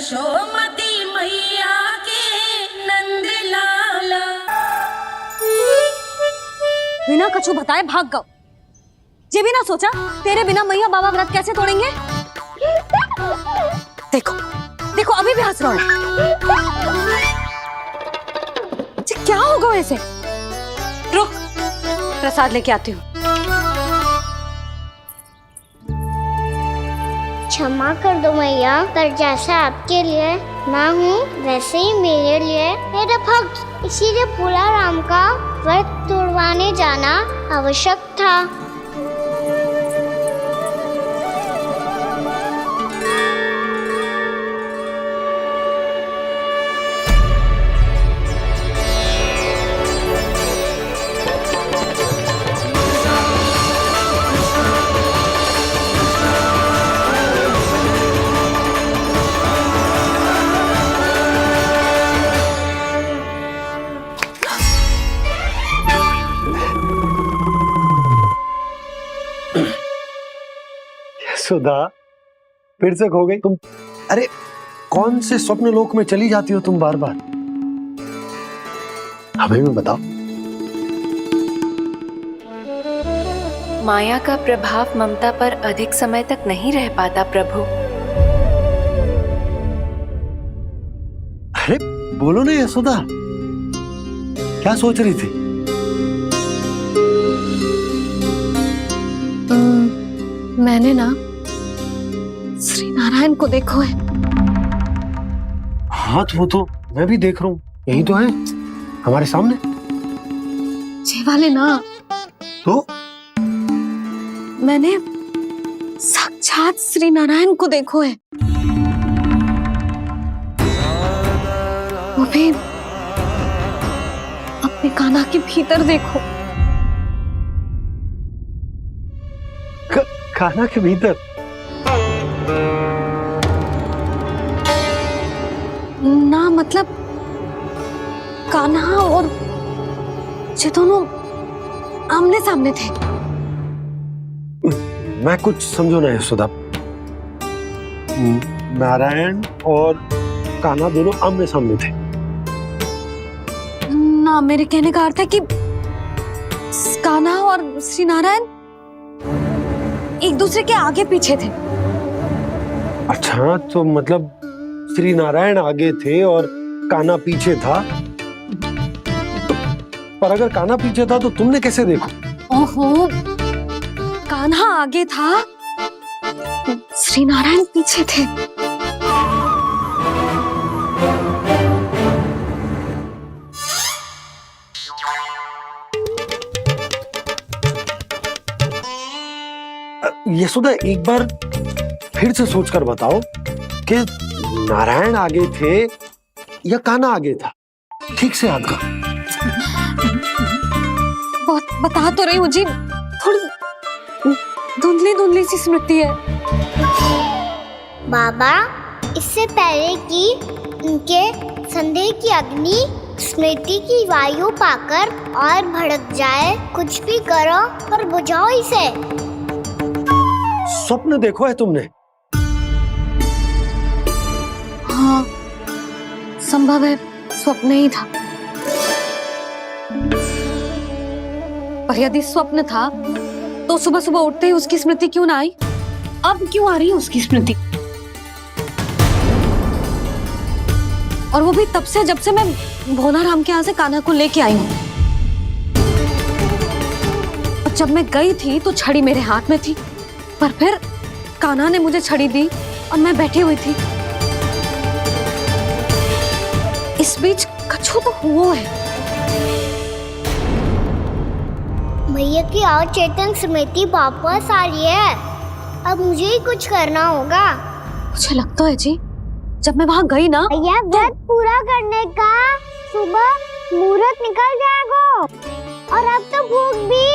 यशोमती मैया के नंद लाला। बिना कछु बताए भाग गओ। ये भी ना सोचा तेरे बिना मैया बाबा व्रत कैसे तोड़ेंगे। देखो देखो अभी भी हंस रहा है। क्या होगा वैसे? रुक प्रसाद लेके आती हूँ। क्षमा कर दो मैया, पर जैसा आपके लिए मैं हूँ वैसे ही मेरे लिए मेरे भक्त, इसीलिए भोला राम का व्रत तोड़वाने जाना आवश्यक था। सुधा फिर से खो गई तुम। अरे कौन से स्वप्न लोक में चली जाती हो तुम बार बार? हमें भी बताओ। माया का प्रभाव ममता पर अधिक समय तक नहीं रह पाता प्रभु। अरे बोलो ना यशोदा, क्या सोच रही थी? मैंने ना श्री नारायण को देखो है। हाँ वो तो मैं भी देख रहा हूँ, यही तो है हमारे सामने। ये वाले ना तो मैंने साक्षात श्री नारायण को देखो है, वो भी अपने कान्हा के भीतर देखो। कान्हा के भीतर? ना मतलब कान्हा और ये दोनों आमने सामने थे। मैं कुछ समझो ना यशोदा। नारायण और कान्हा दोनों आमने सामने थे? ना मेरे कहने का अर्थ है कि कान्हा और श्री नारायण एक दूसरे के आगे पीछे थे। अच्छा तो मतलब श्री नारायण आगे थे और कान्हा पीछे था। पर अगर कान्हा पीछे था तो तुमने कैसे देखा? ओहो, कान्हा आगे था, श्री नारायण पीछे थे। यशोदा एक बार फिर से सोचकर बताओ कि नारायण आगे थे या कान्हा आगे था? ठीक से याद करो। बहुत बता तो रही हूँ जी, थोड़ी धुंधली धुंधली सी स्मृति है। बाबा, इससे पहले कि उनके संदेह की अग्नि स्मृति की वायु पाकर और भड़क जाए, कुछ भी करो और बुझाओ इसे। स्वप्न देखो है तुमने? हाँ संभव है स्वप्न ही था, पर यदि स्वप्न था तो सुबह सुबह उठते ही उसकी स्मृति क्यों ना आई? अब क्यों आ रही है उसकी स्मृति? और वो भी तब से जब से मैं भोला राम के यहाँ से कान्हा को लेके आई हूँ। और जब मैं गई थी तो छड़ी मेरे हाथ में थी, पर फिर कान्हा ने मुझे छड़ी दी और मैं बैठी हुई थी। इस बीच कछु तो हुआ है। भैया की अचेतन स्मृति वापस आ रही है, अब मुझे ही कुछ करना होगा। मुझे लगता है जी, जब मैं वहां गई ना भैया व्रत पूरा करने का सुबह मुहूर्त निकल जाएगा, और अब तो भूख भी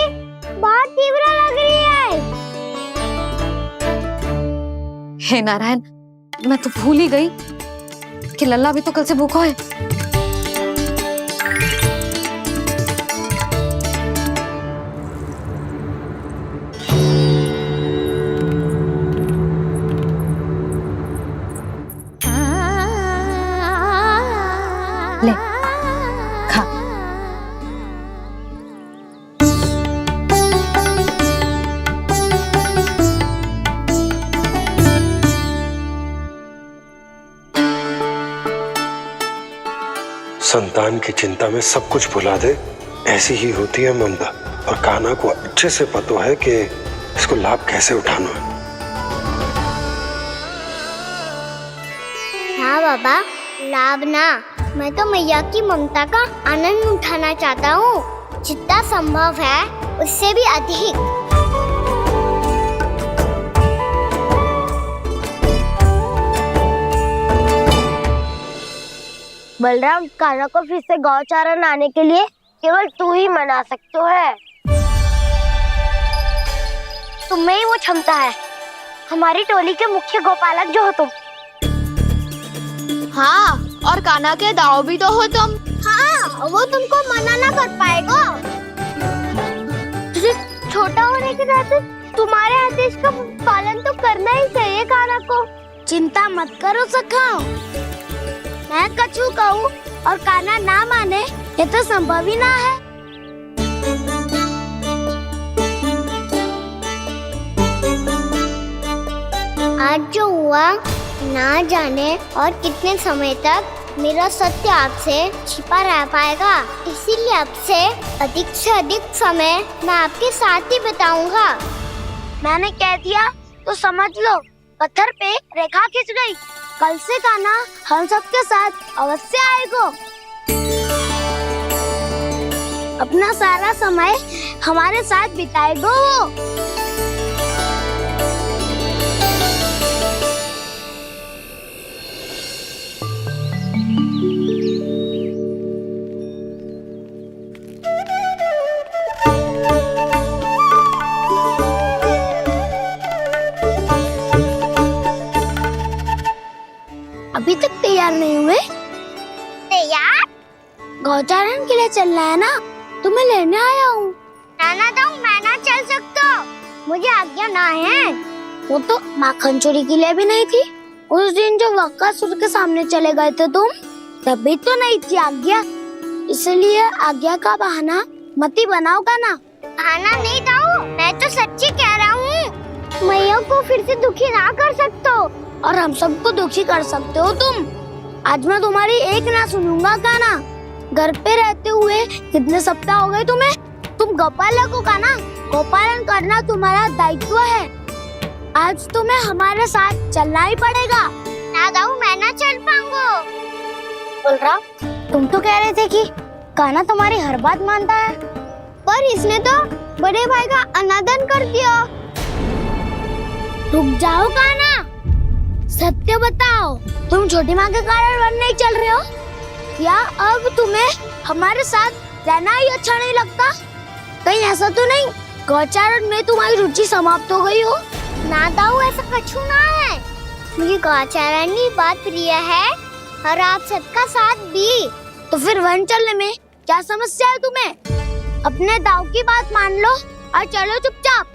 बहुत तीव्र लग रही है। हे नारायण, मैं तो भूल ही गई कि लल्ला भी तो कल से भूखा है। ले खा। संतान की चिंता में सब कुछ भुला दे, ऐसी ही होती है ममता। और कान्हा को अच्छे से पता है कि इसको लाभ कैसे उठाना है। हाँ बाबा, लाभ ना, मैं तो मैया की ममता का आनंद उठाना चाहता हूँ, जितना संभव है उससे भी अधिक। बलराम, कान्हा को फिर से गौचारण आने के लिए केवल तू ही मना सकते है। तुम में ही वो क्षमता है, हमारी टोली के मुख्य गोपालक जो हो तुम। हाँ, और कान्हा के दाव भी तो हो तुम। हाँ, वो तुमको मना ना कर पाएगा। तुझे छोटा होने के नाते तुम्हारे आदेश का पालन तो करना ही चाहिए कान्हा को। चिंता मत करो सखा, मैं कछु कहूँ और कान्हा ना माने, ये तो संभव ही ना है। आज जो हुआ ना जाने और कितने समय तक मेरा सत्य आपसे छिपा रह पाएगा, इसीलिए आपसे से अधिक समय मैं आपके साथ ही बिताऊंगा। मैंने कह दिया तो समझ लो, पत्थर पे रेखा खिंच गई। कल से कान्हा हम सबके साथ अवश्य आएगा। अपना सारा समय हमारे साथ बिताएगा वो। अभी तक तैयार नहीं हुए? तैयार? गौचारण के लिए चलना है ना, तुम्हें लेने आया हूँ। नाना दाऊ, मैं ना चल सकता, मुझे आज्ञा ना है। वो तो माखन चोरी के लिए भी नहीं थी। उस दिन जो वक्कासुर के सामने चले गए थे तुम, तभी तो नहीं थी आज्ञा। इसलिए आज्ञा का बहाना मत ही बनाओ कान्हा। बहाना नहीं दाऊ, मैं तो सच्ची कह रहा हूँ। मैया को फिर से दुखी ना कर सकते हो और हम सबको दुखी कर सकते हो तुम। आज मैं तुम्हारी एक ना सुनूंगा कान्हा। घर पे रहते हुए कितने सप्ताह हो गए तुम्हें? तुम गोपालक हो कान्हा, गोपालन करना तुम्हारा दायित्व है। आज तुम्हें हमारे साथ चलना ही पड़ेगा। ना दाऊ, मैं ना चल पाऊंगा। बलराम, तुम तो कह रहे थे कि कान्हा तुम्हारी हर बात मानता है, पर इसने तो बड़े भाई का अनादर कर दिया। रुक जाओ कान्हा, सत्य बताओ, तुम छोटी माँ के कारण वन नहीं चल रहे हो? या अब तुम्हें हमारे साथ रहना ही अच्छा नहीं लगता? कहीं ऐसा तो नहीं गौचारण में तुम्हारी रुचि समाप्त हो गई हो? ना दाऊ, ऐसा कछु ना है। मुझे गौचारण की बात प्रिय है और आप सबका साथ भी। तो फिर वन चलने में क्या समस्या है तुम्हें? अपने दाऊ की बात मान लो और चलो चुपचाप।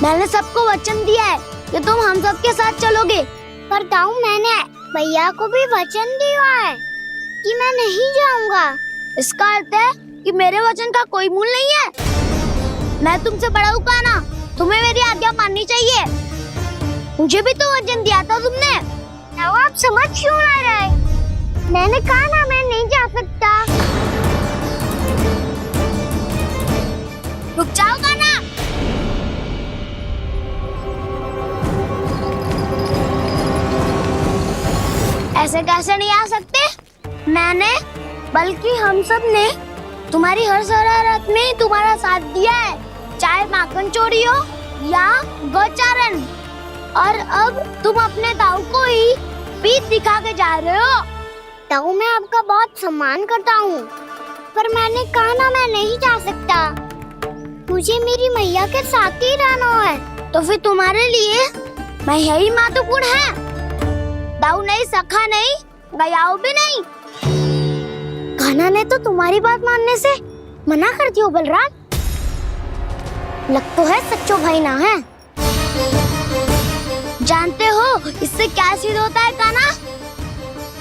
मैंने सबको वचन दिया है कि तुम हम सबके साथ चलोगे। पर दाऊ, मैंने भैया को भी वचन दिया है कि मैं नहीं जाऊंगा। इसका अर्थ है कि मेरे वचन का कोई मूल नहीं है। मैं तुमसे बड़ा हूँ कान्हा, तुम्हें मेरी आज्ञा माननी चाहिए। मुझे भी तो वचन दिया था तुमने। दाऊ, आप समझ क्यों ना रहे? मैंने कहा ना, मैं नहीं जा सकता। रुक जाओ कान्हा। ऐसे कैसे नहीं आ सकते? मैंने, बल्कि हम सब ने तुम्हारी हर शरारत में तुम्हारा साथ दिया है, चाहे माखन चोरी हो या गौचारण। और अब तुम अपने दाऊ को ही पीठ दिखा के जा रहे हो। दाऊ, मैं आपका बहुत सम्मान करता हूँ, पर मैंने कहा ना, मैं नहीं जा सकता। मुझे मेरी मैया के साथ ही रहना है। तो फिर तुम्हारे लिए मैया ही महत्वपूर्ण है। दाऊ नहीं, सखा नहीं, गयाऊ भी नहीं। कान्हा ने तो तुम्हारी बात मानने से मना कर दिया। बलराम, लग तो है सच्चो भाई ना है। जानते हो इससे क्या सिद्ध होता है कान्हा?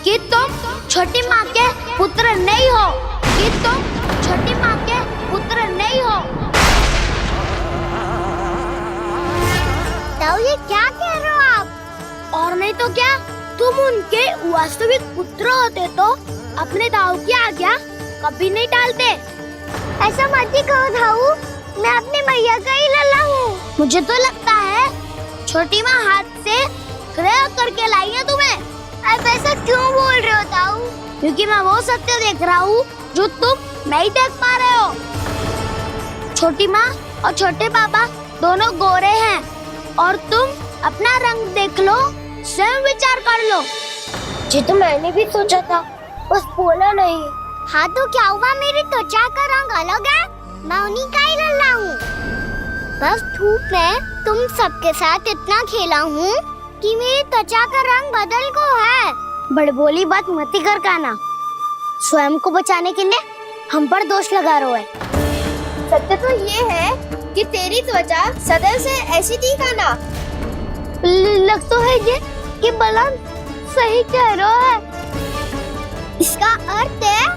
कि तुम छोटी माँ के पुत्र नहीं हो, कि तुम छोटी माँ के पुत्र नहीं हो। ताऊ ये क्या कह रहे हो आप? और नहीं तो क्या, तुम उनके वास्तविक पुत्र होते तो अपने ताऊ की आज्ञा कभी नहीं टालते। ऐसा मत ही कहो ताऊ, मैं अपनी मैया का ही लल्ला हूँ। मुझे तो लगता है छोटी माँ हाथ से ग्रह करके लाई है तुम्हें। आप ऐसा क्यों बोल रहे हो ताऊ? क्योंकि मैं वो सत्य देख रहा हूँ जो तुम नहीं देख पा रहे हो। छोटी माँ और छोटे पापा दोनों गोरे हैं और तुम अपना रंग देख लो, स्वयं विचार कर लो। जी तो मैंने भी सोचा था, बस बोला नहीं। हाँ तो क्या हुआ, मेरी त्वचा का रंग अलग है, मैं उन्हीं का ही लल्ला हूँ। बस धूप में तुम सबके साथ इतना खेला हूँ कि मेरी त्वचा का रंग बदल को है। बड़बोली बात मत ही कर काना, स्वयं को बचाने के लिए हम पर दोष लगा रहे है। सत्य तो ये है कि तेरी त्वचा सदैव से ऐसी थी काना। लग तो है ये कि बलम सही कह रहा है। इसका अर्थ है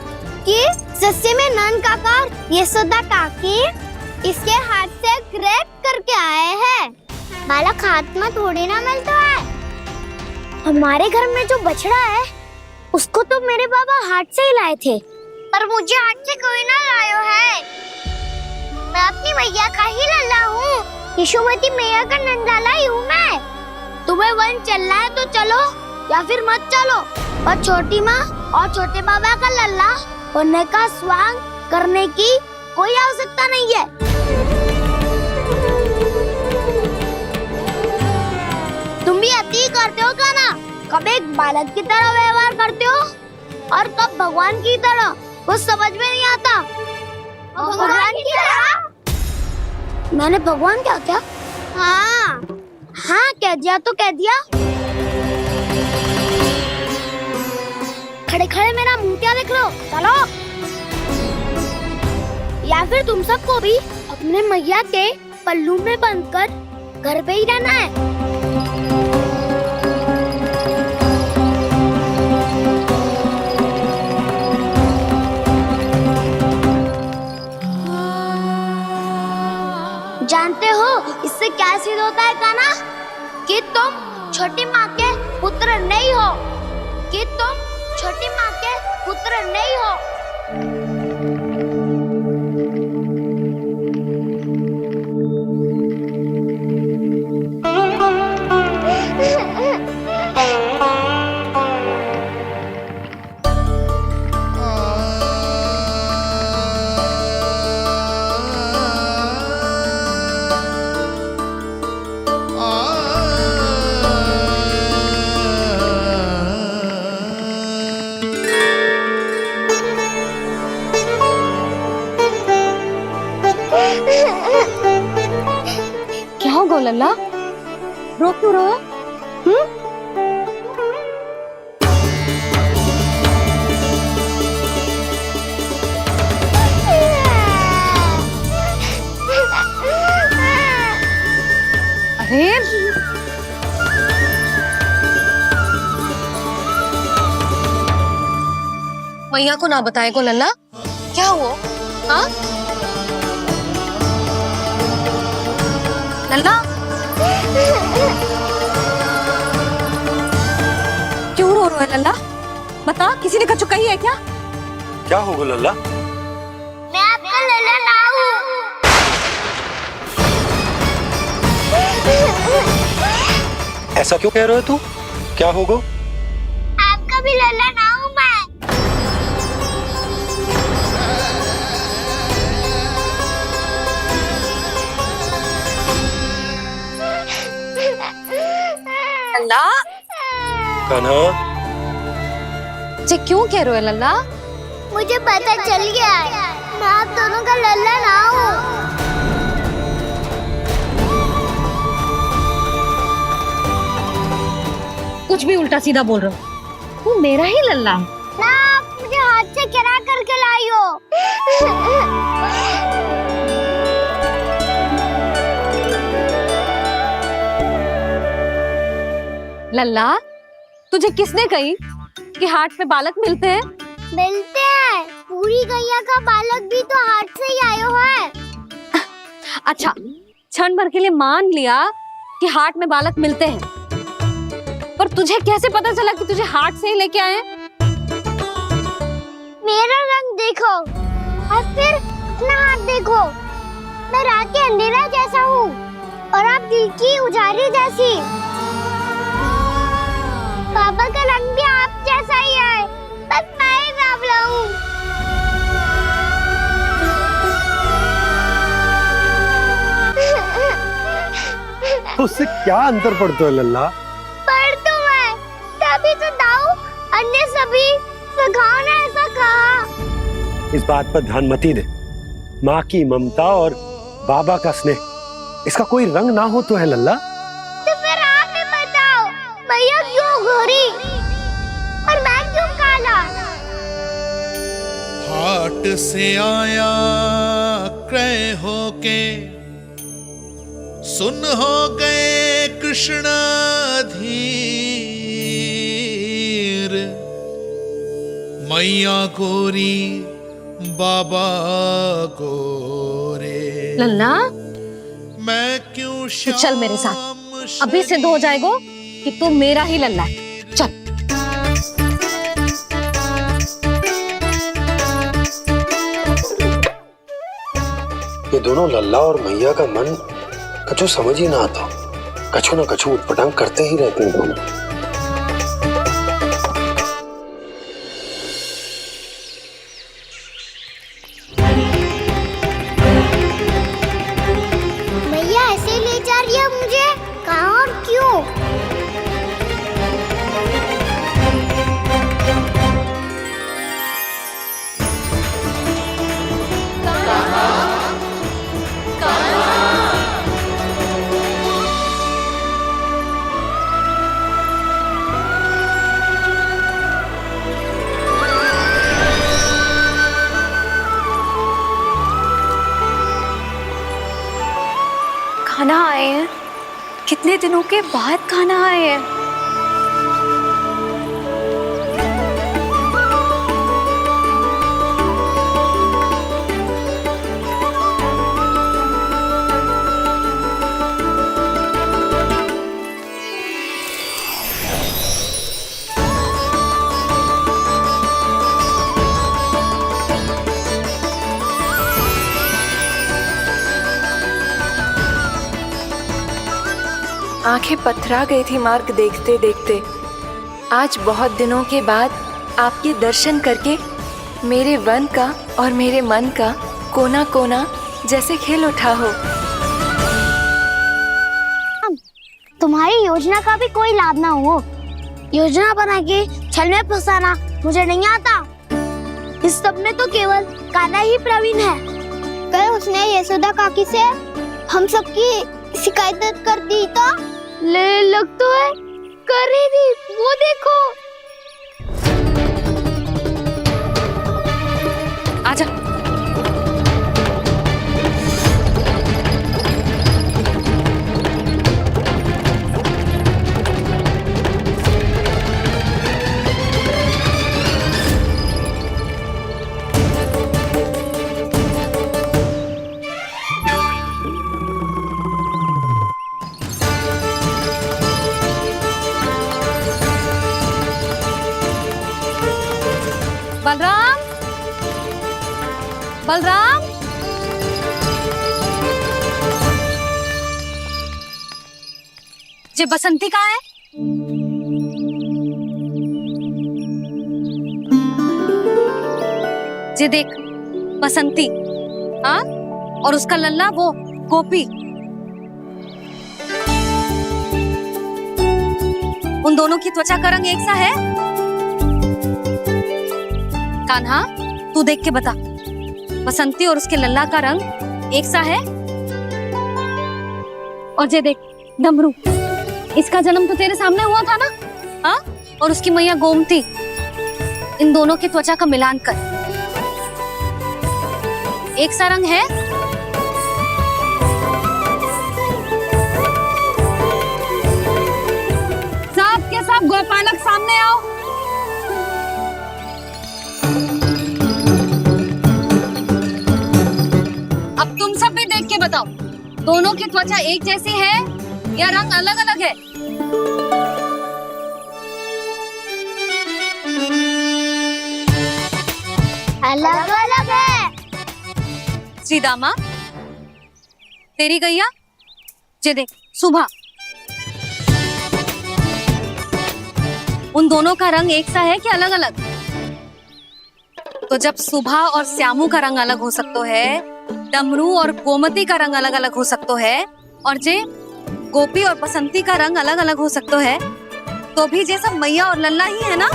कि सस्ते में नन काका यशोदा काकी इसके हाथ से ग्रेट करके आए हैं। बालक हाथ में थोड़ी ना मिलता है। हमारे घर में जो बछड़ा है उसको तो मेरे बाबा हाथ से ही लाए थे, पर मुझे हाथ से कोई ना लाया है। मैं अपनी मैया का ही लल्ला हूँ, यशोमती मैया का नंदलाला ही हूँ मैं। तुम्हें वन चलना है तो चलो या फिर मत चलो, पर छोटी माँ और छोटे बाबा का लल्ला होने का स्वांग करने की कोई आवश्यकता नहीं है। तुम भी अति करते हो क्या ना? कब एक बालक की तरह व्यवहार करते हो और कब भगवान की तरह, कुछ समझ में नहीं आता। भगवान की तरह? मैंने भगवान क्या क्या? हाँ हाँ कह दिया तो कह दिया। खड़े खड़े मेरा मुंह क्या देख लो, चलो। या फिर तुम सबको भी अपने मैया के पल्लू में बंधकर घर पे ही रहना है। जानते हो इससे क्या सिद्ध होता है काना? कि तुम छोटी माँ के पुत्र नहीं हो, कि तुम छोटी माँ के पुत्र नहीं हो। क्या होगा लल्ला, रो क्यों रहा? अरे मैया को ना बताए को लल्ला, क्या हुआ? हाँ लल्ला, क्यों रो रहा है लल्ला? बता, किसी ने कछु कही है क्या? क्या होगा लल्ला? मैं आपका लल्ला ना हूँ। ऐसा क्यों कह रहे हो तू? क्या होगा? आपका भी लल्ला ना हूँ मैं। लल्ला, कान्हा, ये क्यों कह रहे हो लल्ला? मुझे पता चल गया है, मैं आप दोनों का लल्ला ना हूँ। कुछ भी उल्टा सीधा बोल रहे हो, तू मेरा ही लल्ला है। ना आप मुझे हाथ से गिरा करके लाई हो। लल्ला, तुझे किसने कही कि हाट पे बालक मिलते हैं? मिलते हैं। पूरी गैया का बालक भी तो हाट से ही आयो है। अच्छा, क्षण भर के लिए मान लिया कि हाट में बालक मिलते हैं, पर तुझे कैसे पता चला कि तुझे हाट से ही लेके आए हैं? मेरा रंग देखो और फिर अपना हाथ देखो। मैं रात के अंधेरा जैसा हूँ और आप दिल की उजाली जैसी। पापा का रंग भी आप जैसा ही है, बस मैं ही बावला हूँ। उससे क्या अंतर पड़ता है लल्ला? पर तो मैं तभी तो दाऊ अन्य सभी सखाओ ने ऐसा कहा। इस बात पर ध्यान मत ही दे। माँ की ममता और बाबा का स्नेह, इसका कोई रंग ना हो तो है लल्ला। तो फिर आप ही बताओ, भैया क्यों गोरी और मैं क्यों काला? हाट से आया क्रय होके, सुन हो गए कृष्ण धीर। मैया गोरी बाबा गोरे, लल्ला, मैं क्यों तू चल मेरे साथ। अभी सिद्ध हो जाएगा कि तू मेरा ही लल्ला है। चल। ये दोनों लल्ला और मैया का मन कछु समझ ही ना आता। कछु ना कछु उटपटांग करते ही रहते हैं दोनों। भैया ऐसे ले जा रही है मुझे, कहाँ और क्यों? खाना आए हैं, कितने दिनों के बाद खाना आए हैं। आंखें पथरा गई थी मार्ग देखते देखते। आज बहुत दिनों के बाद आपके दर्शन करके मेरे वन का और मेरे मन का कोना कोना जैसे खिल उठा हो। तुम्हारी योजना का भी कोई लाभ ना हो। योजना बना के छल में फंसाना मुझे नहीं आता। इस सब में तो केवल कान्हा ही प्रवीण है। कल उसने यशोदा काकी से हम सबकी शिकायत कर दी तो ले लग तो है कर रही थी, वो देखो। आजा। बलराम, बलराम, जे बसंती कहाँ है? जे देख, बसंती, हाँ, और उसका लल्ला वो गोपी। उन दोनों की त्वचा का रंग एक सा है? कान्हा, तू देख के बता, बसंती और उसके लल्ला का रंग एक सा है? और जे देख, डमरू, इसका जन्म तो तेरे सामने हुआ था ना? हाँ? और उसकी मैया गोमती। इन दोनों की त्वचा का मिलान कर, एक सा रंग है? सब के सब गोपालक सामने आओ। दोनों की त्वचा एक जैसी है या रंग अलग अलग है? अलग अलग है। श्रीदामा, तेरी गैया जे देख सुबह, उन दोनों का रंग एक सा है कि अलग अलग? तो जब सुबह और श्यामू का रंग अलग हो सकता है, डमरू और गोमती का रंग अलग अलग हो सकता है, और जे गोपी और बसंती का रंग अलग अलग हो सकता है, तो भी जे सब मैया और लल्ला ही है ना।